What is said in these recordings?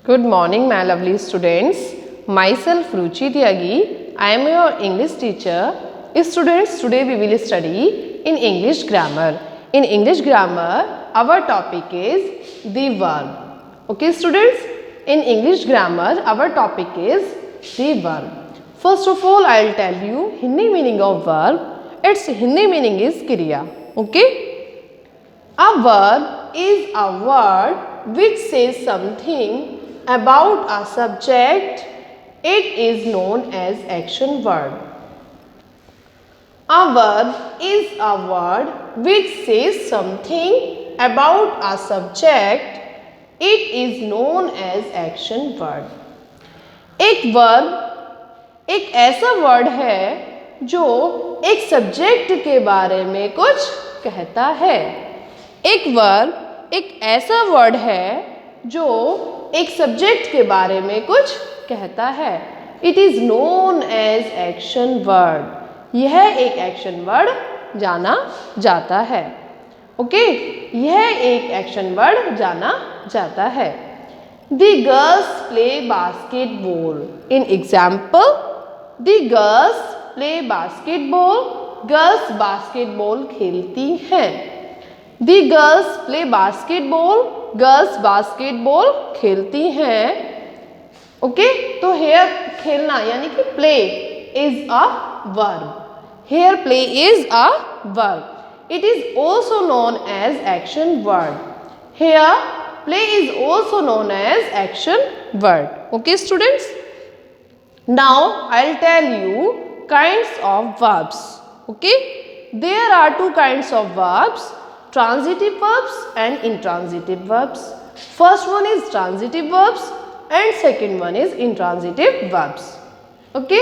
Good morning, my lovely students. Myself Ruchi Tyagi. I am your English teacher. Students, today we will study in English grammar. In English grammar, our topic is the verb. Okay, students. In English grammar, our topic is the verb. First of all, I will tell you Hindi meaning of verb. Its Hindi meaning is kriya. Okay. A verb is a word which says something about a subject. It is known as action word. A verb is a word which says something about a subject. It is known as action word. एक verb एक ऐसा word है जो एक subject के बारे में कुछ कहता है. एक वर्ब एक ऐसा वर्ड है जो एक सब्जेक्ट के बारे में कुछ कहता है. It is known as action word. यह एक एक्शन वर्ड जाना जाता है. ओके, यह एक एक्शन वर्ड जाना जाता है. The girls play basketball. In example, the girls play basketball. Girls basketball खेलती हैं. The girls play basketball. Girls basketball खेलती हैं. ओके, तो हेयर खेलना यानी कि play is a verb. Here play is a verb. It is also known as action word. Here play is also known as action word. Okay students, now I will tell you kinds of verbs. Okay, there are two kinds of verbs, transitive verbs and intransitive verbs. First one is transitive verbs and second one is intransitive verbs. Okay,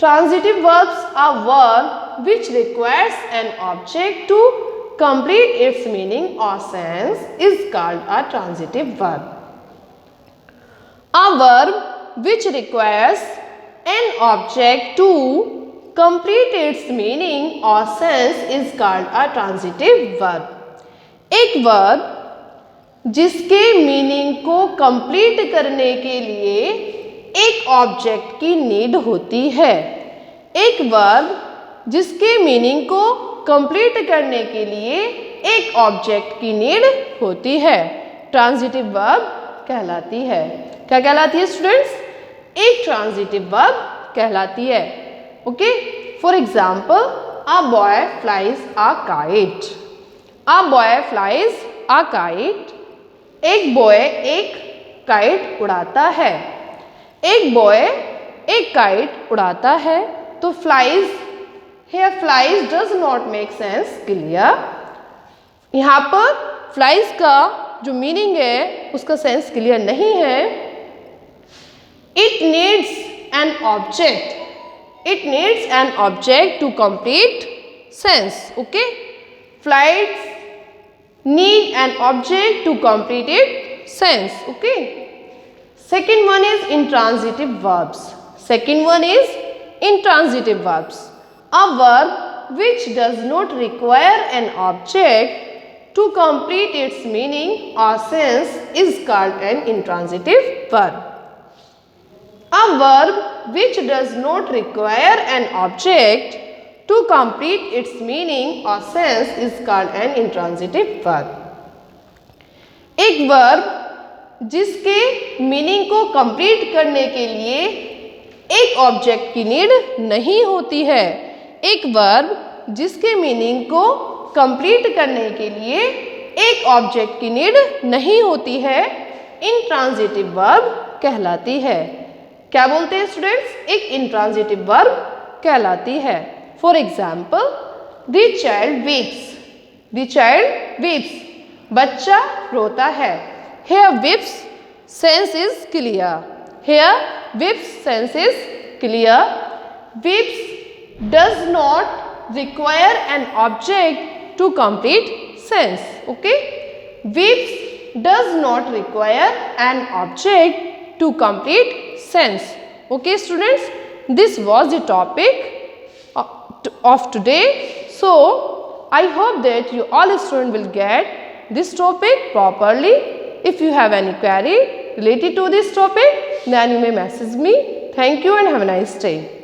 transitive verbs are verb which requires an object to complete its meaning or sense is called a transitive verb. A verb which requires an object to complete its meaning or sense is called a transitive verb. एक verb जिसके meaning को complete करने के लिए एक object की need होती है. एक वर्ब जिसके मीनिंग को कंप्लीट करने के लिए एक ऑब्जेक्ट की नीड होती है, ट्रांजिटिव वर्ब कहलाती है. क्या कहलाती है स्टूडेंट्स? एक ट्रांजिटिव वर्ब कहलाती है. Okay, for example, a boy flies a kite. A boy flies a kite. एक बॉय एक काइट उड़ाता है. एक बॉय एक काइट उड़ाता है. तो flies, here flies does not make sense clear. यहाँ पर फ्लाइज का जो मीनिंग है उसका सेंस क्लियर नहीं है. It needs an object. It needs an object to complete sense. Okay, flights need an object to complete its sense. Okay, second one is intransitive verbs. Second one is intransitive verbs. A verb which does not require an object to complete its meaning or sense is called an intransitive verb. A verb which does not require an object to complete its meaning or sense is called an intransitive verb. एक verb जिसके meaning को complete करने के लिए एक object की need नहीं होती है. एक वर्ब जिसके मीनिंग को कंप्लीट करने के लिए एक ऑब्जेक्ट की नीड नहीं होती है, इंट्रांजिटिव वर्ब कहलाती है. क्या बोलते हैं स्टूडेंट्स? एक इंट्रांजिटिव वर्ब कहलाती है. For example, the child weeps. The child weeps. बच्चा रोता है. Here weeps sense is clear. Here weeps sense is clear. Weeps does not require an object to complete sense. Okay, weeps does not require an object to complete sense. Okay students, this was the topic of today. So I hope that you all students will get this topic properly. If you have any query, related to this topic, then you may message me. Thank you and have a nice day.